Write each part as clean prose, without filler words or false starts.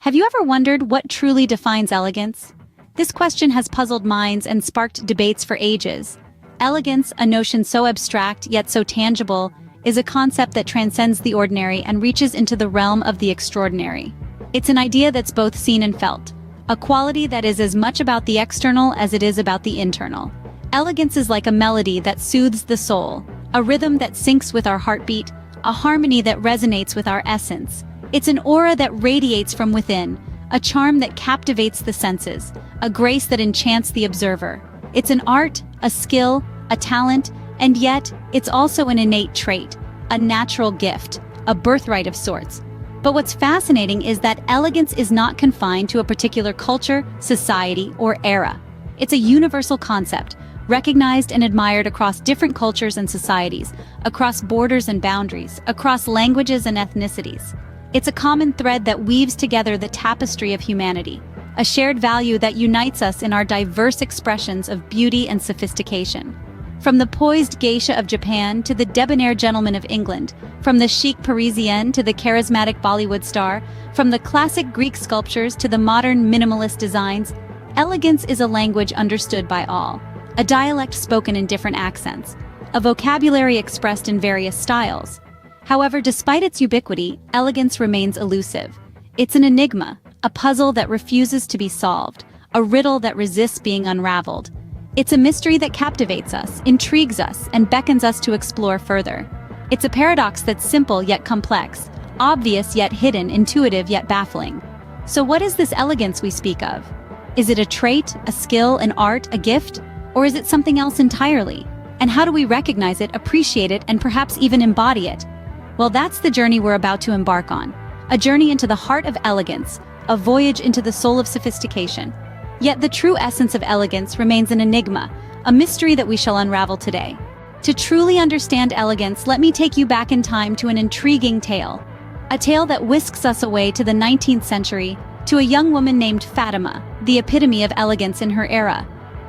Have you ever wondered what truly defines elegance? This question has puzzled minds and sparked debates for ages. Elegance, a notion so abstract yet so tangible, is a concept that transcends the ordinary and reaches into the realm of the extraordinary. It's an idea that's both seen and felt, a quality that is as much about the external as it is about the internal. Elegance is like a melody that soothes the soul, a rhythm that syncs with our heartbeat, a harmony that resonates with our essence. It's an aura that radiates from within, a charm that captivates the senses, a grace that enchants the observer. It's an art, a skill, a talent, and yet it's also an innate trait, a natural gift, a birthright of sorts. But what's fascinating is that elegance is not confined to a particular culture, society, or era. It's a universal concept, recognized and admired across different cultures and societies, across borders and boundaries, across languages and ethnicities. It's a common thread that weaves together the tapestry of humanity, a shared value that unites us in our diverse expressions of beauty and sophistication. From the poised geisha of Japan to the debonair gentleman of England, from the chic Parisienne to the charismatic Bollywood star, from the classic Greek sculptures to the modern minimalist designs, elegance is a language understood by all, a dialect spoken in different accents, a vocabulary expressed in various styles. However, despite its ubiquity, elegance remains elusive. It's an enigma, a puzzle that refuses to be solved, a riddle that resists being unraveled. It's a mystery that captivates us, intrigues us, and beckons us to explore further. It's a paradox that's simple yet complex, obvious yet hidden, intuitive yet baffling. So what is this elegance we speak of? Is it a trait, a skill, an art, a gift? Or is it something else entirely? And how do we recognize it, appreciate it, and perhaps even embody it? Well, that's the journey we're about to embark on. A journey into the heart of elegance, a voyage into the soul of sophistication. Yet the true essence of elegance remains an enigma, a mystery that we shall unravel today. To truly understand elegance, let me take you back in time to an intriguing tale. A tale that whisks us away to the 19th century, to a young woman named Fatima, the epitome of elegance in her era.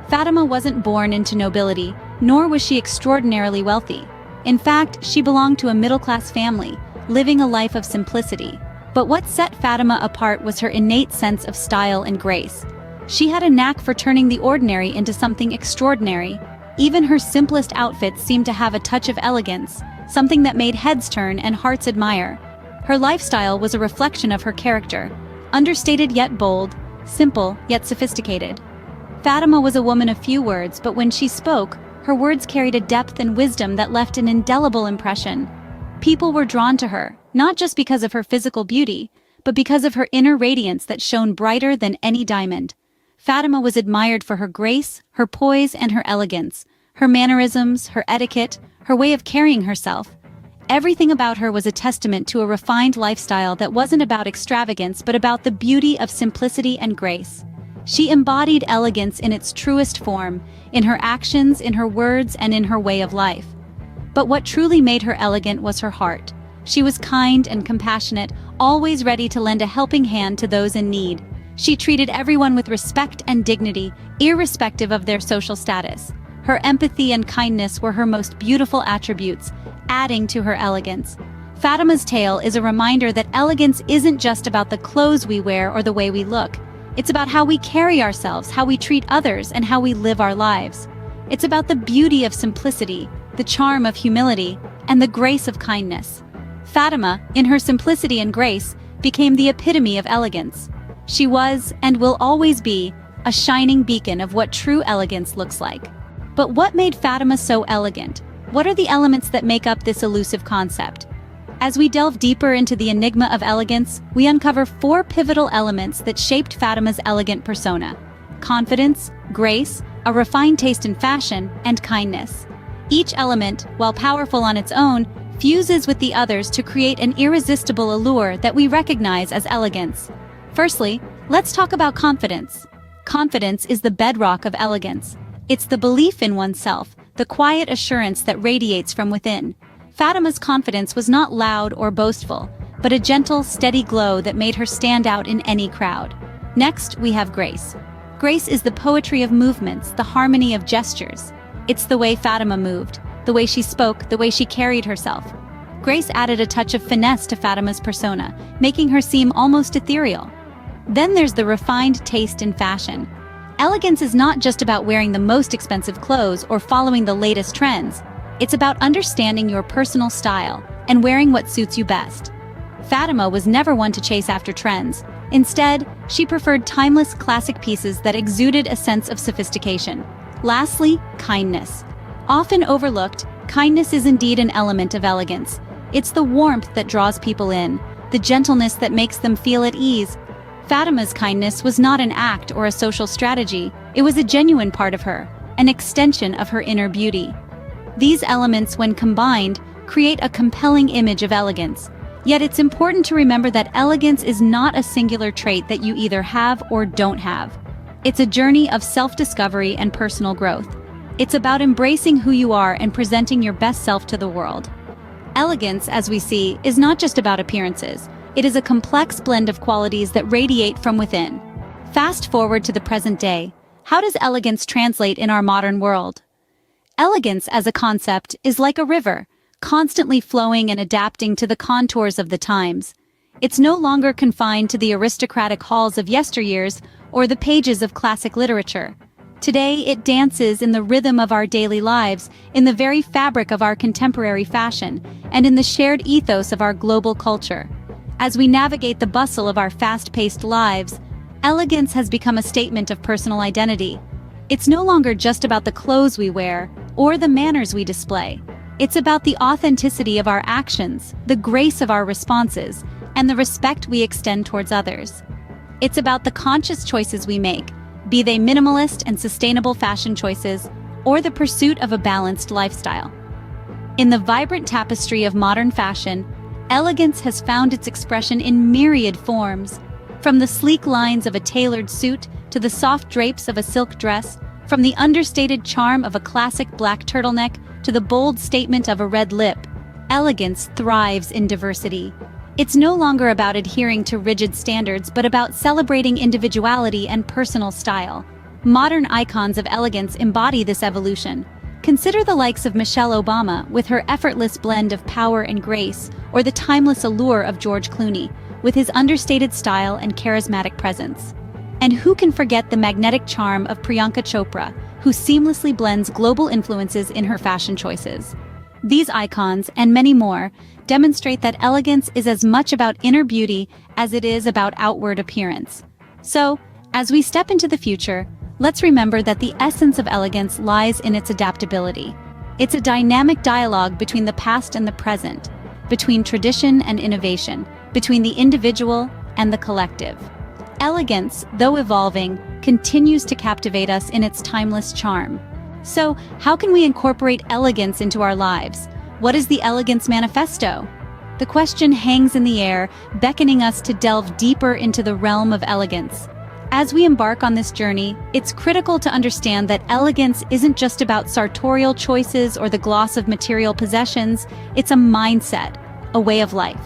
Fatima wasn't born into nobility, nor was she extraordinarily wealthy. In fact, she belonged to a middle-class family, living a life of simplicity. But what set Fatima apart was her innate sense of style and grace. She had a knack for turning the ordinary into something extraordinary. Even her simplest outfits seemed to have a touch of elegance, something that made heads turn and hearts admire. Her lifestyle was a reflection of her character, understated yet bold, simple yet sophisticated. Fatima was a woman of few words, but when she spoke, her words carried a depth and wisdom that left an indelible impression. People were drawn to her, not just because of her physical beauty, but because of her inner radiance that shone brighter than any diamond. Fatima was admired for her grace, her poise, and her elegance, her mannerisms, her etiquette, her way of carrying herself. Everything about her was a testament to a refined lifestyle that wasn't about extravagance but about the beauty of simplicity and grace. She embodied elegance in its truest form, in her actions, in her words, and in her way of life. But what truly made her elegant was her heart. She was kind and compassionate, always ready to lend a helping hand to those in need. She treated everyone with respect and dignity, irrespective of their social status. Her empathy and kindness were her most beautiful attributes, adding to her elegance. Fatima's tale is a reminder that elegance isn't just about the clothes we wear or the way we look. It's about how we carry ourselves, how we treat others, and how we live our lives. It's about the beauty of simplicity, the charm of humility, and the grace of kindness. Fatima, in her simplicity and grace, became the epitome of elegance. She was, and will always be, a shining beacon of what true elegance looks like. But what made Fatima so elegant? What are the elements that make up this elusive concept? As we delve deeper into the enigma of elegance, we uncover 4 pivotal elements that shaped Fatima's elegant persona: confidence, grace, a refined taste in fashion, and kindness. Each element, while powerful on its own, fuses with the others to create an irresistible allure that we recognize as elegance. Firstly, let's talk about confidence. Confidence is the bedrock of elegance. It's the belief in oneself, the quiet assurance that radiates from within. Fatima's confidence was not loud or boastful, but a gentle, steady glow that made her stand out in any crowd. Next, we have grace. Grace is the poetry of movements, the harmony of gestures. It's the way Fatima moved, the way she spoke, the way she carried herself. Grace added a touch of finesse to Fatima's persona, making her seem almost ethereal. Then there's the refined taste in fashion. Elegance is not just about wearing the most expensive clothes or following the latest trends. It's about understanding your personal style and wearing what suits you best. Fatima was never one to chase after trends. Instead, she preferred timeless classic pieces that exuded a sense of sophistication. Lastly, kindness. Often overlooked, kindness is indeed an element of elegance. It's the warmth that draws people in, the gentleness that makes them feel at ease. Fatima's kindness was not an act or a social strategy, it was a genuine part of her, an extension of her inner beauty. These elements, when combined, create a compelling image of elegance. Yet it's important to remember that elegance is not a singular trait that you either have or don't have. It's a journey of self-discovery and personal growth. It's about embracing who you are and presenting your best self to the world. Elegance, as we see, is not just about appearances. It is a complex blend of qualities that radiate from within. Fast forward to the present day. How does elegance translate in our modern world? Elegance as a concept is like a river, constantly flowing and adapting to the contours of the times. It's no longer confined to the aristocratic halls of yesteryears or the pages of classic literature. Today, it dances in the rhythm of our daily lives, in the very fabric of our contemporary fashion, and in the shared ethos of our global culture. As we navigate the bustle of our fast-paced lives, elegance has become a statement of personal identity. It's no longer just about the clothes we wear or the manners we display. It's about the authenticity of our actions, the grace of our responses, and the respect we extend towards others. It's about the conscious choices we make, be they minimalist and sustainable fashion choices or the pursuit of a balanced lifestyle. In the vibrant tapestry of modern fashion, elegance has found its expression in myriad forms. From the sleek lines of a tailored suit to the soft drapes of a silk dress, from the understated charm of a classic black turtleneck to the bold statement of a red lip, elegance thrives in diversity. It's no longer about adhering to rigid standards, but about celebrating individuality and personal style. Modern icons of elegance embody this evolution. Consider the likes of Michelle Obama with her effortless blend of power and grace, or the timeless allure of George Clooney with his understated style and charismatic presence. And who can forget the magnetic charm of Priyanka Chopra, who seamlessly blends global influences in her fashion choices. These icons, and many more, demonstrate that elegance is as much about inner beauty as it is about outward appearance. So, as we step into the future, let's remember that the essence of elegance lies in its adaptability. It's a dynamic dialogue between the past and the present, between tradition and innovation, between the individual and the collective. Elegance, though evolving, continues to captivate us in its timeless charm. So, how can we incorporate elegance into our lives? What is the Elegance Manifesto? The question hangs in the air, beckoning us to delve deeper into the realm of elegance. As we embark on this journey, it's critical to understand that elegance isn't just about sartorial choices or the gloss of material possessions, it's a mindset, a way of life.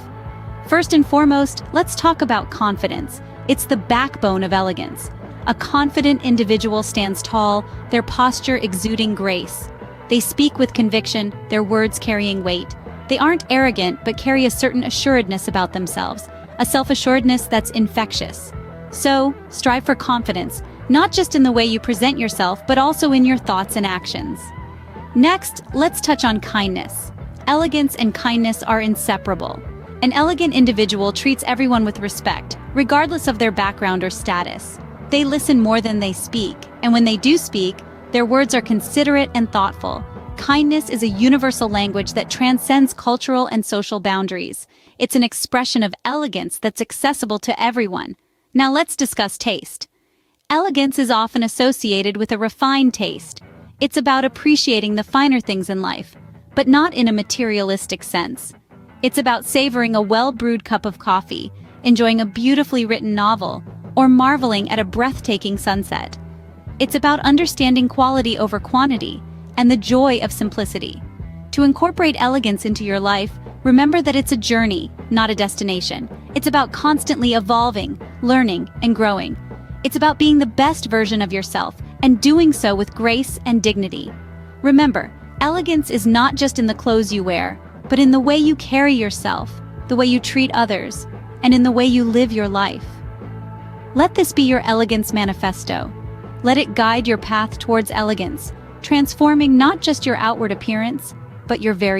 First and foremost, let's talk about confidence. It's the backbone of elegance. A confident individual stands tall, their posture exuding grace. They speak with conviction, their words carrying weight. They aren't arrogant, but carry a certain assuredness about themselves, a self-assuredness that's infectious. So, strive for confidence, not just in the way you present yourself, but also in your thoughts and actions. Next, let's touch on kindness. Elegance and kindness are inseparable. An elegant individual treats everyone with respect, regardless of their background or status. They listen more than they speak, and when they do speak, their words are considerate and thoughtful. Kindness is a universal language that transcends cultural and social boundaries. It's an expression of elegance that's accessible to everyone. Now let's discuss taste. Elegance is often associated with a refined taste. It's about appreciating the finer things in life, but not in a materialistic sense. It's about savoring a well-brewed cup of coffee, enjoying a beautifully written novel, or marveling at a breathtaking sunset. It's about understanding quality over quantity and the joy of simplicity. To incorporate elegance into your life, remember that it's a journey, not a destination. It's about constantly evolving, learning, and growing. It's about being the best version of yourself and doing so with grace and dignity. Remember, elegance is not just in the clothes you wear, but in the way you carry yourself, the way you treat others, and in the way you live your life. Let this be your elegance manifesto. Let it guide your path towards elegance, transforming not just your outward appearance, but your very